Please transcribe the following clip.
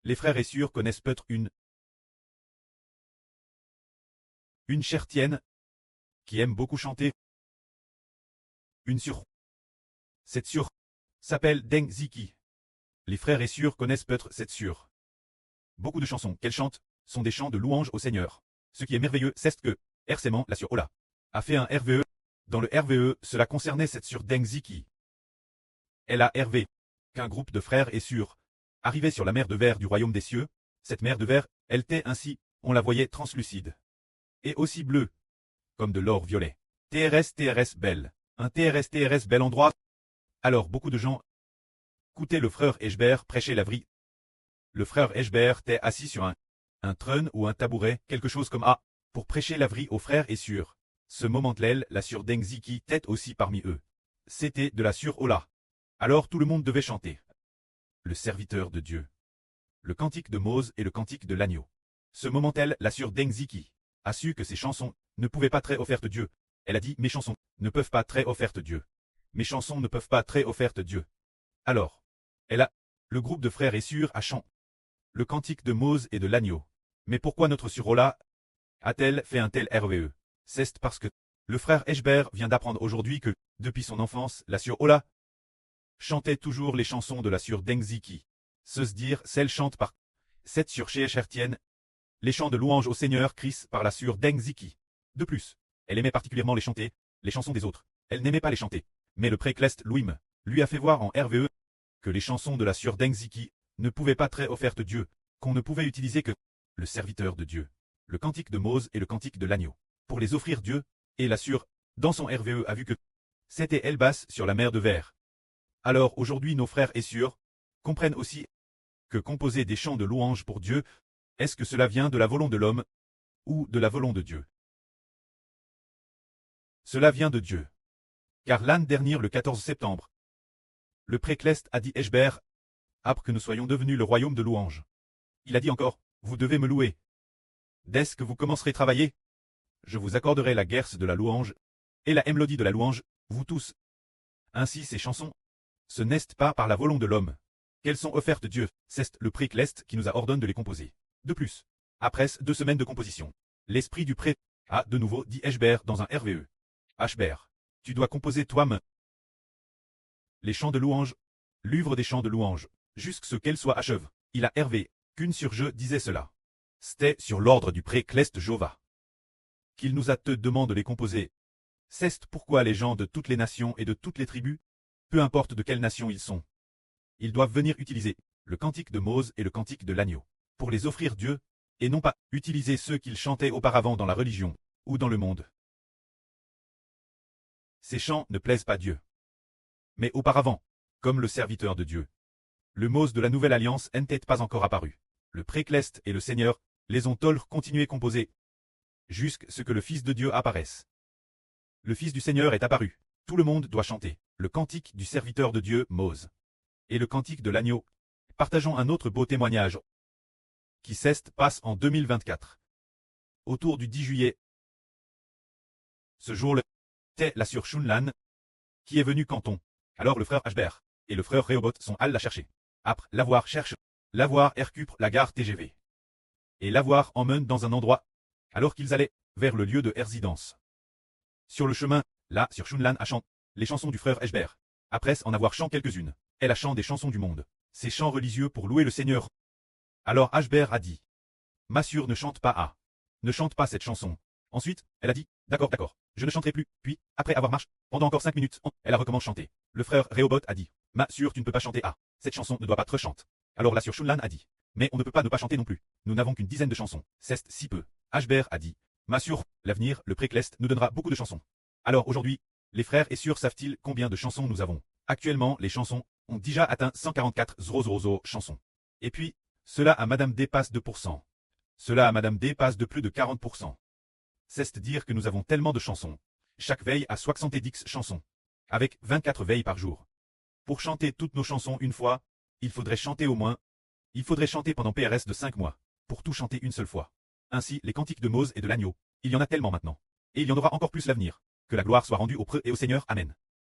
Les frères et sœurs connaissent peut-être une chertienne qui aime beaucoup chanter. Une sœur. Cette sœur s'appelle Deng Ziki. Les frères et sœurs connaissent peut-être cette sœur. Beaucoup de chansons qu'elle chante sont des chants de louange au Seigneur. Ce qui est merveilleux, c'est que, récemment, la sœur Ola a fait un RVE. Dans le RVE, cela concernait cette sœur Deng Ziki. Elle a RV qu'un groupe de frères et sœurs arrivait sur la mer de verre du royaume des cieux. Cette mer de verre, elle était ainsi, on la voyait translucide. Et aussi bleue, comme de l'or violet. TRS belle. Un TRS bel endroit. Alors beaucoup de gens écoutaient le frère Eshbert prêcher la vie. Le frère Eshbert était assis sur un trône ou un tabouret, quelque chose comme A, pour prêcher la vie aux frères et sœurs. Ce moment-là, la sœur Deng Ziki était aussi parmi eux. C'était de la sœur Ola. Alors tout le monde devait chanter. Le serviteur de Dieu. Le cantique de Mose et le cantique de l'agneau. Ce moment-là, la sœur Deng Ziki a su que ces chansons ne pouvaient pas très offertes Dieu. Elle a dit, mes chansons ne peuvent pas très offertes Dieu. Mes chansons ne peuvent pas très offertes Dieu. Alors, le groupe de frères et sœurs a chanté le cantique de Mose et de l'agneau. Mais pourquoi notre sœur Ola a-t-elle fait un tel RVE? C'est parce que le frère Eshbert vient d'apprendre aujourd'hui que, depuis son enfance, la sœur Ola chantait toujours les chansons de la sœur Deng Ziki. Se dire, celle chante par cette sœur chertienne, les chants de louange au Seigneur Christ par la sœur Deng Ziki. De plus, elle aimait particulièrement les chanter, les chansons des autres. Elle n'aimait pas les chanter. Mais le pré-Clest Louim lui a fait voir en RVE que les chansons de la sœur Deng Ziki ne pouvaient pas très offertes Dieu, qu'on ne pouvait utiliser que le serviteur de Dieu, le cantique de Mose et le cantique de l'agneau, pour les offrir Dieu, et la sœur, dans son RVE a vu que c'était elle basse sur la mer de verre. Alors aujourd'hui nos frères et sœurs comprennent aussi que composer des chants de louange pour Dieu, est-ce que cela vient de la volonté de l'homme ou de la volonté de Dieu? Cela vient de Dieu. Car l'année dernière le 14 septembre, le pré-Clest a dit Eshbert, après que nous soyons devenus le royaume de louange. Il a dit encore, vous devez me louer. Dès que vous commencerez à travailler, je vous accorderai la guerre de la louange, et la mélodie de la louange, vous tous. Ainsi ces chansons, ce n'est pas par la volonté de l'homme qu'elles sont offertes Dieu, c'est le pré-Clest qui nous a ordonné de les composer. De plus, après 2 semaines de composition, l'esprit du pré a de nouveau dit Eshbert dans un RVE. Eshbert, tu dois composer toi-même les chants de louange, l'œuvre des chants de louange, jusqu'à ce qu'elle soit achevée. Il a RV qu'une surge disait cela. C'était sur l'ordre du pré-Clest Jova qu'il nous a te demandé de les composer. C'est pourquoi les gens de toutes les nations et de toutes les tribus, peu importe de quelle nation ils sont, ils doivent venir utiliser le cantique de Mose et le cantique de l'agneau, pour les offrir Dieu, et non pas utiliser ceux qu'ils chantaient auparavant dans la religion, ou dans le monde. Ces chants ne plaisent pas Dieu. Mais auparavant, comme le serviteur de Dieu, le Mose de la Nouvelle Alliance n'était pas encore apparu. Le pré-Clest et le Seigneur les ont continué à composer, jusqu'à ce que le Fils de Dieu apparaisse. Le Fils du Seigneur est apparu. Tout le monde doit chanter le cantique du serviteur de Dieu, Mose, et le cantique de l'agneau. Partageons un autre beau témoignage qui passe en 2024. Autour du 10 juillet. Ce jour-là, c'était la sœur Shunlan qui est venue canton. Alors le frère Eshbert et le frère Rehoboth sont allés la chercher. Après l'avoir cherché, l'avoir récupéré la gare TGV. Et l'avoir emmène dans un endroit, alors qu'ils allaient vers le lieu de résidence. Sur le chemin, la sœur Shunlan a chanté les chansons du frère Eshbert. Après en avoir chanté quelques-unes, elle a chanté des chansons du monde, ces chants religieux pour louer le Seigneur. Alors Eshbert a dit, ma sœur ne chante pas ne chante pas cette chanson. Ensuite, elle a dit, d'accord, je ne chanterai plus. Puis, après avoir marché, pendant encore 5 minutes, elle a recommencé à chanter. Le frère Rehoboth a dit, ma sœur, tu ne peux pas chanter cette chanson ne doit pas être chante. Alors la sœur Shunlan a dit, mais on ne peut pas ne pas chanter non plus. Nous n'avons qu'une dizaine de chansons. C'est si peu. Eshbert a dit, ma sœur, l'avenir, le pré-Clest, nous donnera beaucoup de chansons. Alors aujourd'hui, les frères et sœurs savent-ils combien de chansons nous avons? Actuellement, les chansons ont déjà atteint 144 chansons. Et puis, cela à Madame dépasse 2%. Cela à Madame dépasse de plus de 40%. C'est-à-dire que nous avons tellement de chansons. Chaque veille a 70 chansons. Avec 24 veilles par jour. Pour chanter toutes nos chansons une fois, il faudrait chanter au moins. Il faudrait chanter pendant PRS de 5 mois. Pour tout chanter une seule fois. Ainsi, les cantiques de Mose et de l'agneau. Il y en a tellement maintenant. Et il y en aura encore plus l'avenir. Que la gloire soit rendue au preux et au Seigneur. Amen.